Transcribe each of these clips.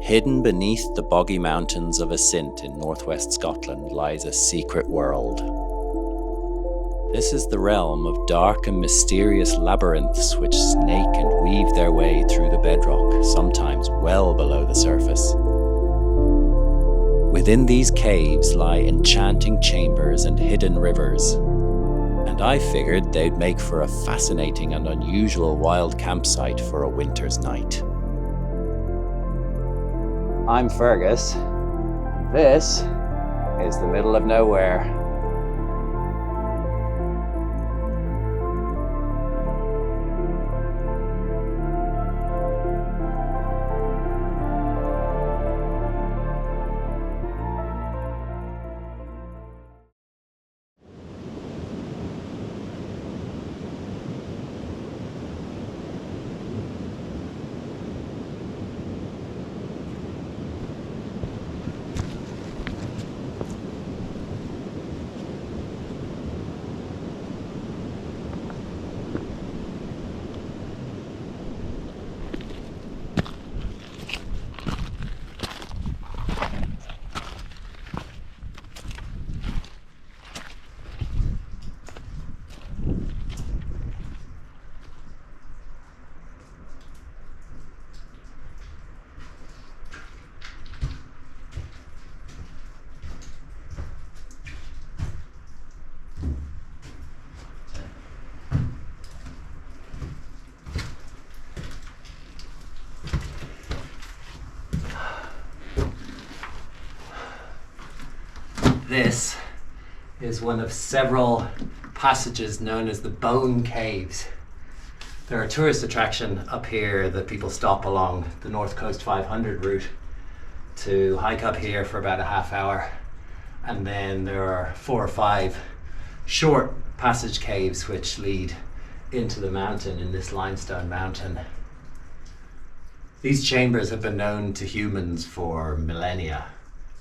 Hidden beneath the boggy mountains of Assynt in northwest Scotland lies a secret world. This is the realm of dark and mysterious labyrinths which snake and weave their way through the bedrock, sometimes well below the surface. Within these caves lie enchanting chambers and hidden rivers, and I figured they'd make for a fascinating and unusual wild campsite for a winter's night. I'm Feargus. This is the middle of nowhere. This is one of several passages known as the Bone Caves. They're a tourist attraction up here that people stop along the North Coast 500 route to hike up here for about a half hour. And then there are 4 or 5 short passage caves which lead into the mountain in this limestone mountain. These chambers have been known to humans for millennia.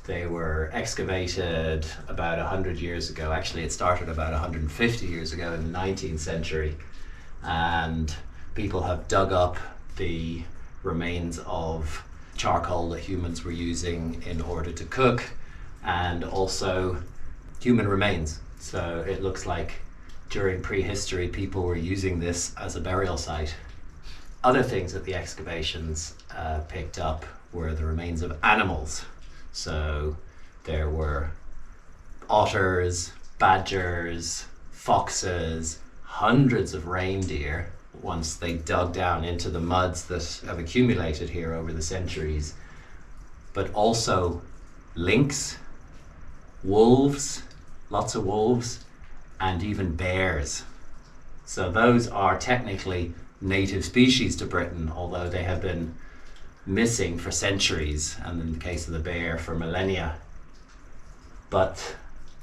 They were excavated about 100 years ago. Actually, it started about 150 years ago in the 19th century. And people have dug up the remains of charcoal that humans were using in order to cook, and also human remains. So it looks like during prehistory, people were using this as a burial site. Other things that the excavations picked up were the remains of animals. So there were otters, badgers, foxes, hundreds of reindeer once they dug down into the muds that have accumulated here over the centuries, but also lynx, wolves, lots of wolves, and even bears. So those are technically native species to Britain, although they have been missing for centuries, and in the case of the bear for millennia. But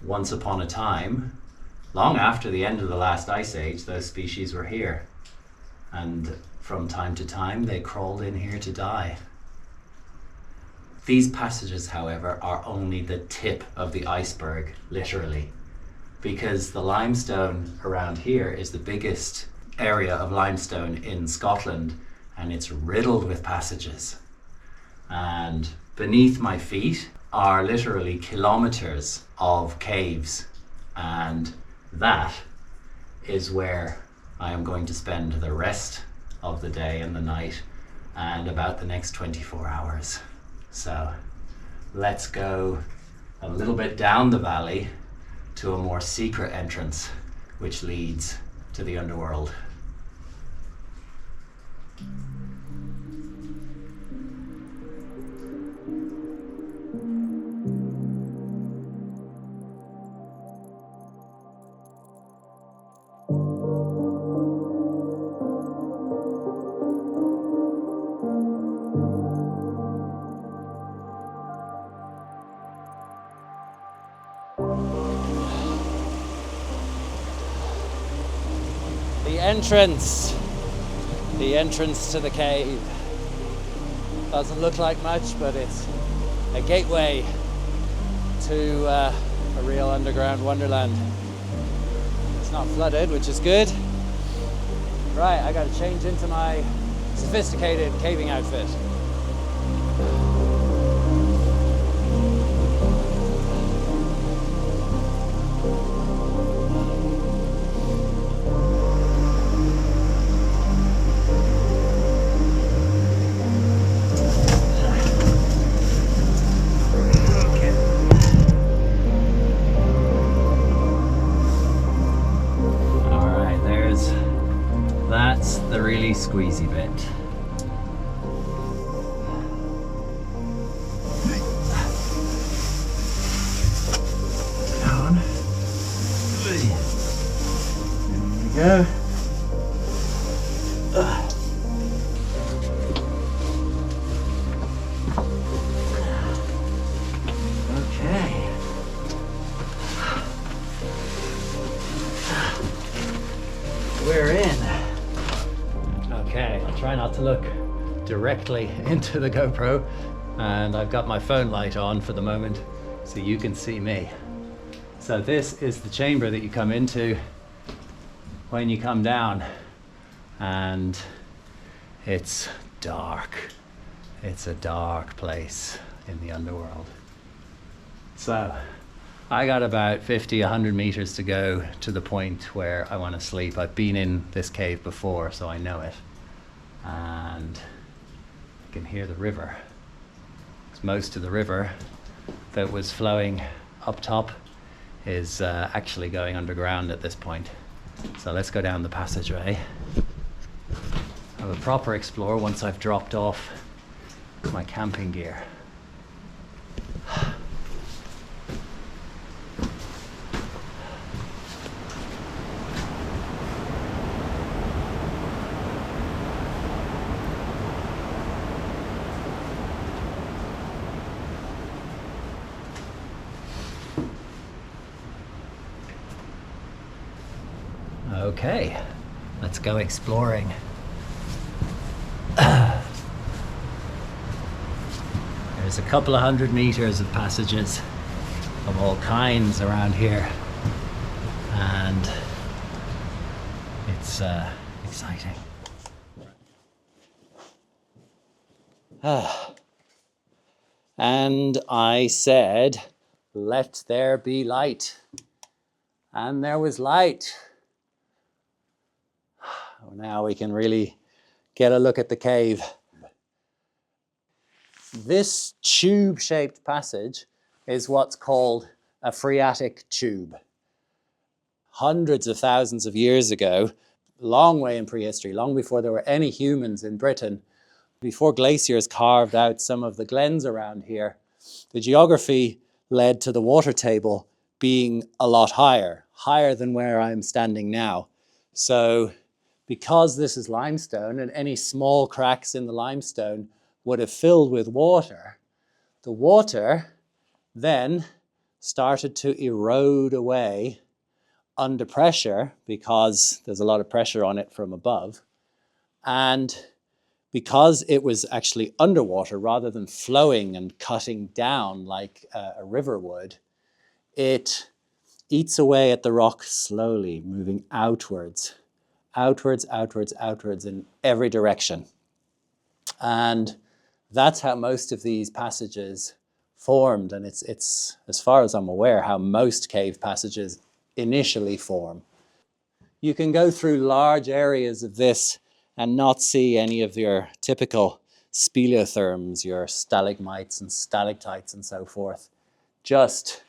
once upon a time, long after the end of the last ice age, those species were here, and from time to time they crawled in here to die. These passages, however, are only the tip of the iceberg, literally, because the limestone around here is the biggest area of limestone in Scotland, and it's riddled with passages. And beneath my feet are literally kilometers of caves, and that is where I am going to spend the rest of the day and the night and about the next 24 hours. So let's go a little bit down the valley to a more secret entrance which leads to the underworld. The entrance to the cave. Doesn't look like much, but it's a gateway to a real underground wonderland. It's not flooded, which is good. Right, I gotta change into my sophisticated caving outfit. squeezy bit. Down. There we go. Okay. We're in. Okay, I'll try not to look directly into the GoPro, and I've got my phone light on for the moment so you can see me. So this is the chamber that you come into when you come down, and it's dark. It's a dark place in the underworld. So I got about 50, 100 meters to go to the point where I want to sleep. I've been in this cave before, so I know it. And you can hear the river. It's most of the river that was flowing up top is actually going underground at this point. So let's go down the passageway. Have a proper explore once I've dropped off my camping gear. Okay, let's go exploring. There's a couple of 100 meters of passages of all kinds around here, and it's exciting. And I said, let there be light. And there was light. Now we can really get a look at the cave. This tube-shaped passage is what's called a phreatic tube. Hundreds of thousands of years ago, long way in prehistory, long before there were any humans in Britain, before glaciers carved out some of the glens around here, the geography led to the water table being a lot higher than where I'm standing now. So because this is limestone and any small cracks in the limestone would have filled with water, the water then started to erode away under pressure because there's a lot of pressure on it from above. And because it was actually underwater rather than flowing and cutting down like a river would, it eats away at the rock slowly, moving outwards in every direction. And that's how most of these passages formed, and it's as far as I'm aware, how most cave passages initially form. You can go through large areas of this and not see any of your typical speleotherms, your stalagmites and stalactites and so forth. Just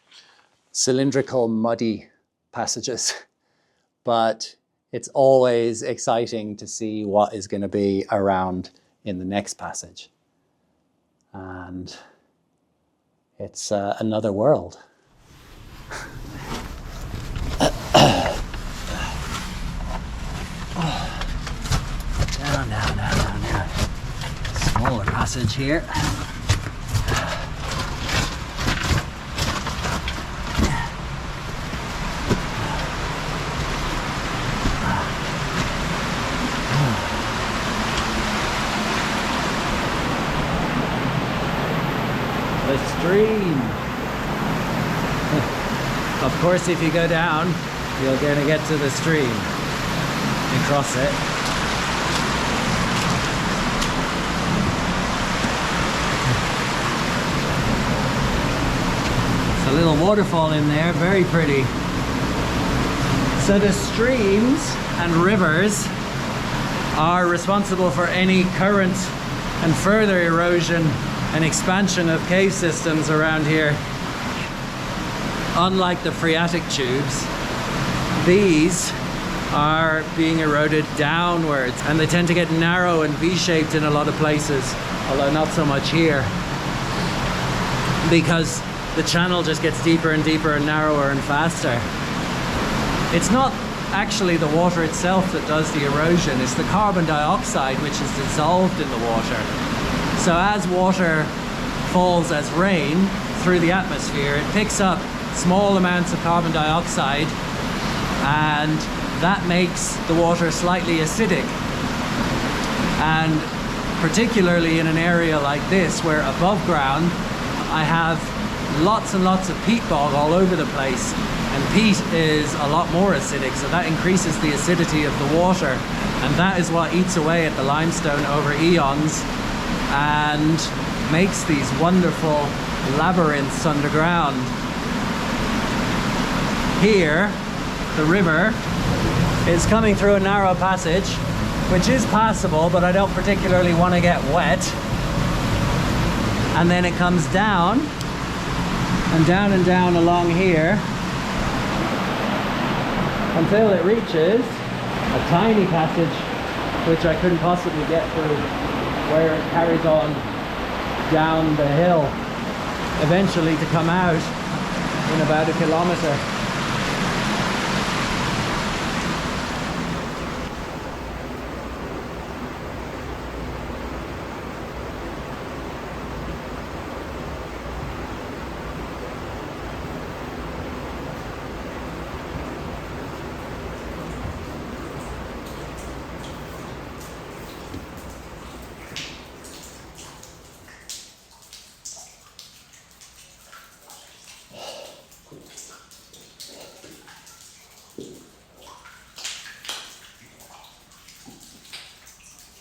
cylindrical, muddy passages. But it's always exciting to see what is going to be around in the next passage. And it's another world. Down. Smaller passage here. The stream. Of course, if you go down, you're going to get to the stream and cross it. It's a little waterfall in there, very pretty. So the streams and rivers are responsible for any current and further erosion and expansion of cave systems around here. Unlike the phreatic tubes, these are being eroded downwards, and they tend to get narrow and V-shaped in a lot of places, although not so much here, because the channel just gets deeper and deeper and narrower and faster. It's not actually the water itself that does the erosion, it's the carbon dioxide which is dissolved in the water. So as water falls as rain through the atmosphere, it picks up small amounts of carbon dioxide, and that makes the water slightly acidic. And particularly in an area like this, where above ground I have lots and lots of peat bog all over the place, and peat is a lot more acidic, so that increases the acidity of the water, and that is what eats away at the limestone over eons and makes these wonderful labyrinths underground. Here, the river is coming through a narrow passage, which is passable, but I don't particularly want to get wet. And then it comes down and down and down along here until it reaches a tiny passage which I couldn't possibly get through, where it carries on down the hill, eventually to come out in about 1 kilometer.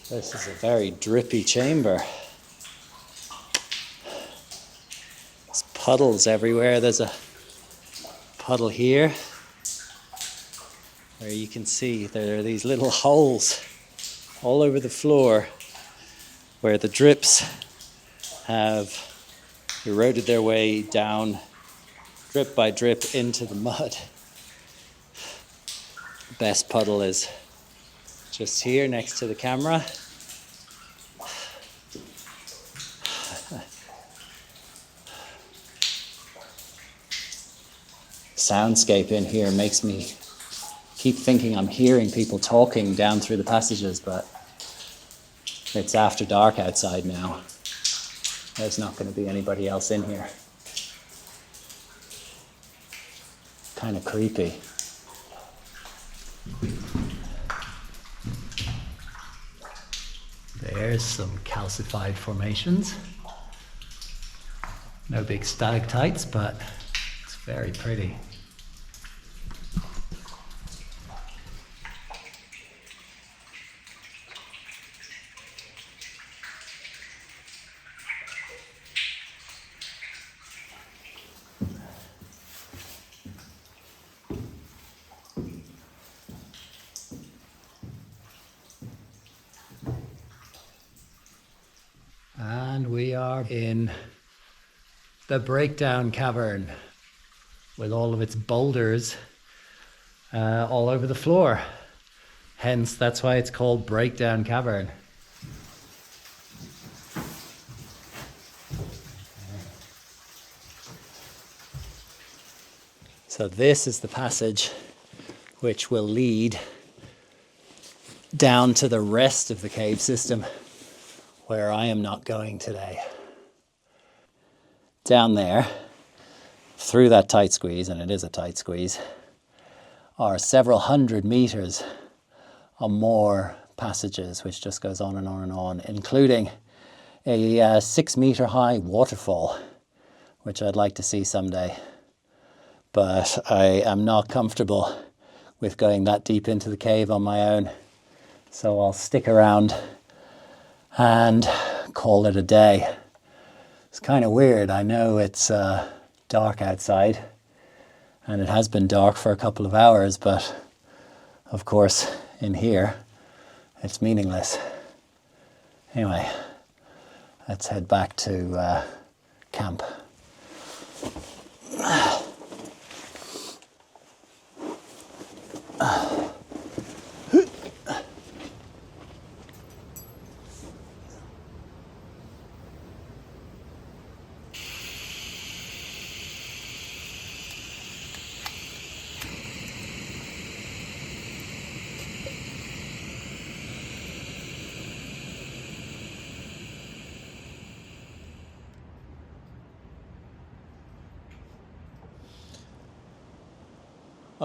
This is a very drippy chamber. There's puddles everywhere. There's a puddle here where you can see there are these little holes all over the floor where the drips have eroded their way down, drip by drip, into the mud. The best puddle is just here next to the camera. Soundscape in here makes me keep thinking I'm hearing people talking down through the passages, but it's after dark outside now. There's not going to be anybody else in here. Kind of creepy. There's some calcified formations. No big stalactites, but it's very pretty. And we are in the breakdown cavern with all of its boulders all over the floor. Hence, that's why it's called Breakdown Cavern. So this is the passage which will lead down to the rest of the cave system, where I am not going today. Down there, through that tight squeeze, and it is a tight squeeze, are several hundred meters or more passages, which just goes on and on and on, including a 6 meter high waterfall, which I'd like to see someday. But I am not comfortable with going that deep into the cave on my own, so I'll stick around and call it a day. It's kind of weird. I know it's dark outside, and it has been dark for a couple of hours, but of course in here it's meaningless. Anyway, let's head back to camp.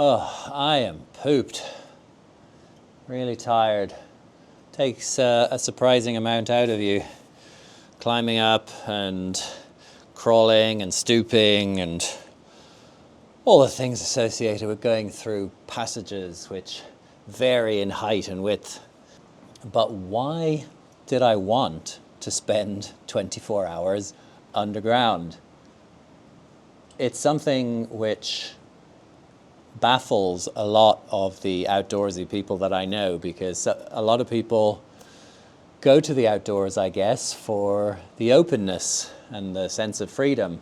Oh, I am pooped. Really tired. Takes a surprising amount out of you. Climbing up and crawling and stooping and all the things associated with going through passages which vary in height and width. But why did I want to spend 24 hours underground? It's something which baffles a lot of the outdoorsy people that I know, because a lot of people go to the outdoors, I guess, for the openness and the sense of freedom.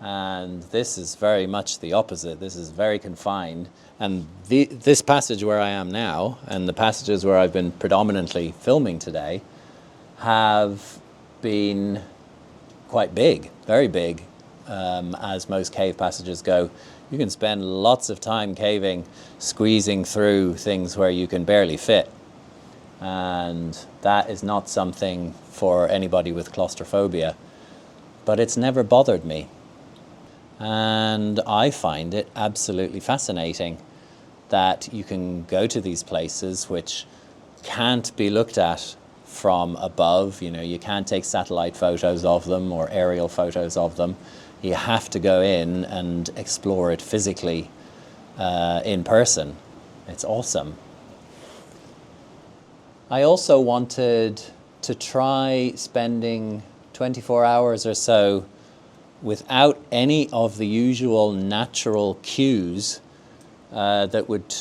And this is very much the opposite. This is very confined. And this passage where I am now, and the passages where I've been predominantly filming today, have been quite big, very big, as most cave passages go. You can spend lots of time caving, squeezing through things where you can barely fit. And that is not something for anybody with claustrophobia. But it's never bothered me. And I find it absolutely fascinating that you can go to these places which can't be looked at from above. You know, you can't take satellite photos of them or aerial photos of them. You have to go in and explore it physically in person. It's awesome. I also wanted to try spending 24 hours or so without any of the usual natural cues that would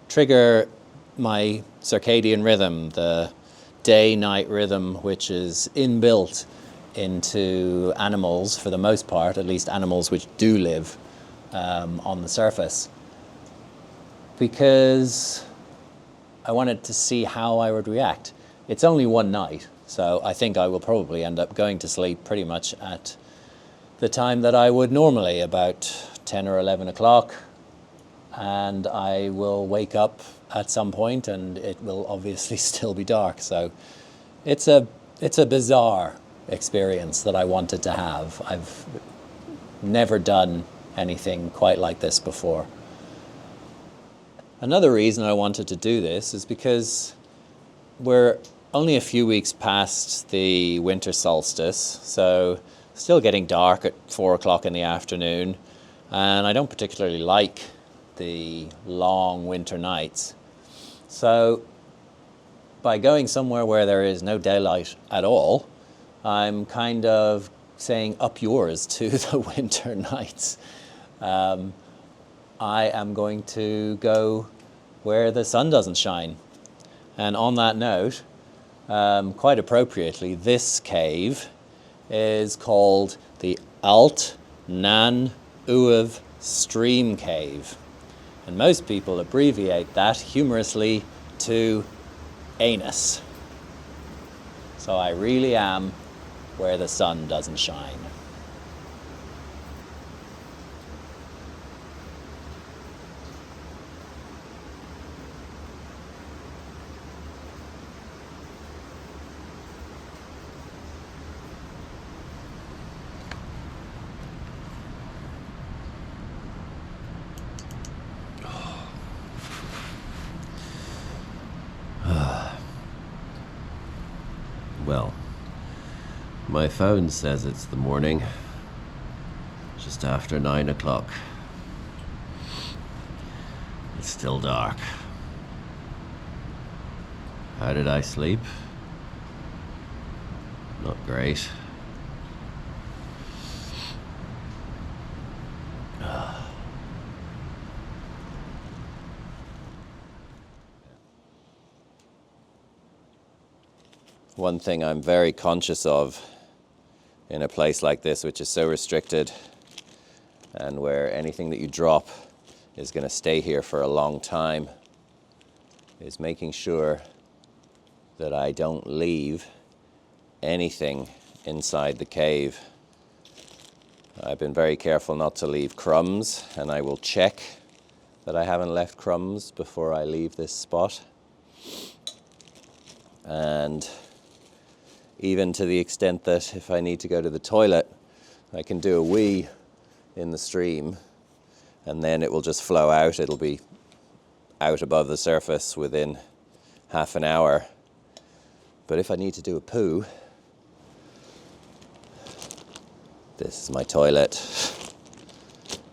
trigger my circadian rhythm, the day-night rhythm, which is inbuilt into animals for the most part, at least animals which do live on the surface. Because I wanted to see how I would react. It's only one night, so I think I will probably end up going to sleep pretty much at the time that I would normally, about 10 or 11 o'clock, and I will wake up at some point and it will obviously still be dark. So it's a bizarre experience that I wanted to have. I've never done anything quite like this before. Another reason I wanted to do this is because we're only a few weeks past the winter solstice, so still getting dark at 4 o'clock in the afternoon, and I don't particularly like the long winter nights. So by going somewhere where there is no daylight at all, I'm kind of saying up yours to the winter nights. I am going to go where the sun doesn't shine. And on that note, quite appropriately, this cave is called the Allt Nan Uamh Stream Cave. And most people abbreviate that humorously to anus. So I really am where the sun doesn't shine. Well, my phone says it's the morning, just after 9 o'clock. It's still dark. How did I sleep? Not great. One thing I'm very conscious of in a place like this, which is so restricted and where anything that you drop is going to stay here for a long time, is making sure that I don't leave anything inside the cave. I've been very careful not to leave crumbs, and I will check that I haven't left crumbs before I leave this spot. And even to the extent that if I need to go to the toilet, I can do a wee in the stream and then it will just flow out. It'll be out above the surface within half an hour. But if I need to do a poo, this is my toilet.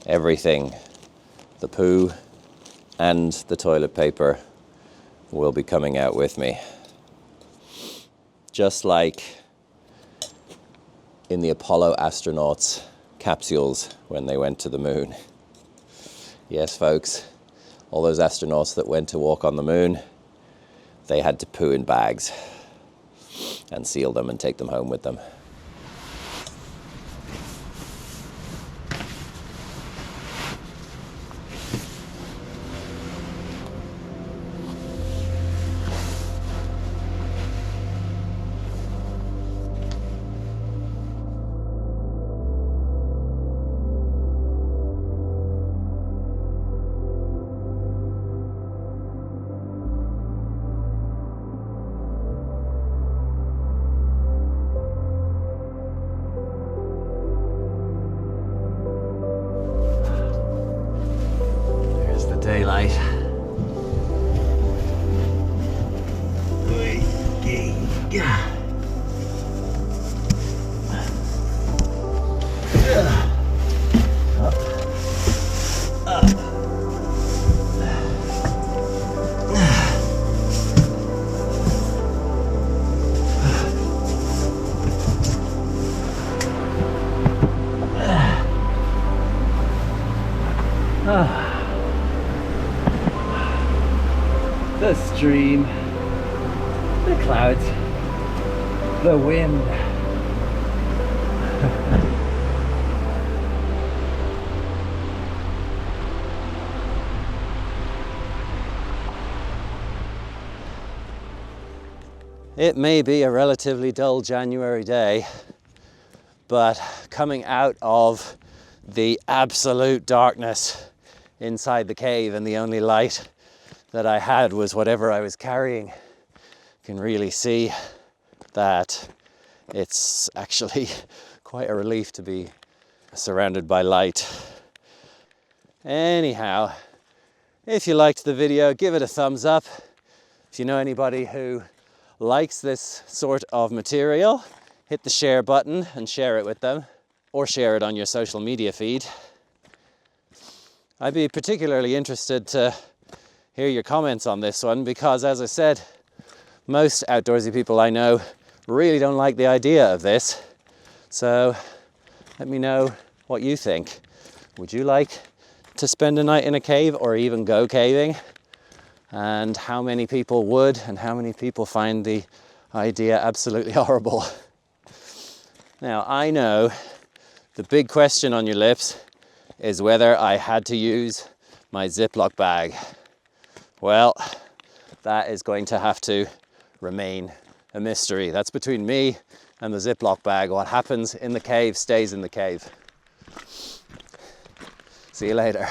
Everything, the poo and the toilet paper, will be coming out with me. Just like in the Apollo astronauts' capsules when they went to the moon. Yes, folks, all those astronauts that went to walk on the moon, they had to poo in bags and seal them and take them home with them. Daylight. The stream, the clouds, the wind. It may be a relatively dull January day, but coming out of the absolute darkness inside the cave, and the only light that I had was whatever I was carrying, you can really see that it's actually quite a relief to be surrounded by light. Anyhow, if you liked the video, give it a thumbs up. If you know anybody who likes this sort of material, hit the share button and share it with them, or share it on your social media feed. I'd be particularly interested to hear your comments on this one, because as I said, most outdoorsy people I know really don't like the idea of this. So let me know what you think. Would you like to spend a night in a cave or even go caving? And how many people would, and how many people find the idea absolutely horrible? Now, I know the big question on your lips is whether I had to use my Ziploc bag. Well, that is going to have to remain a mystery. That's between me and the Ziploc bag. What happens in the cave stays in the cave. See you later.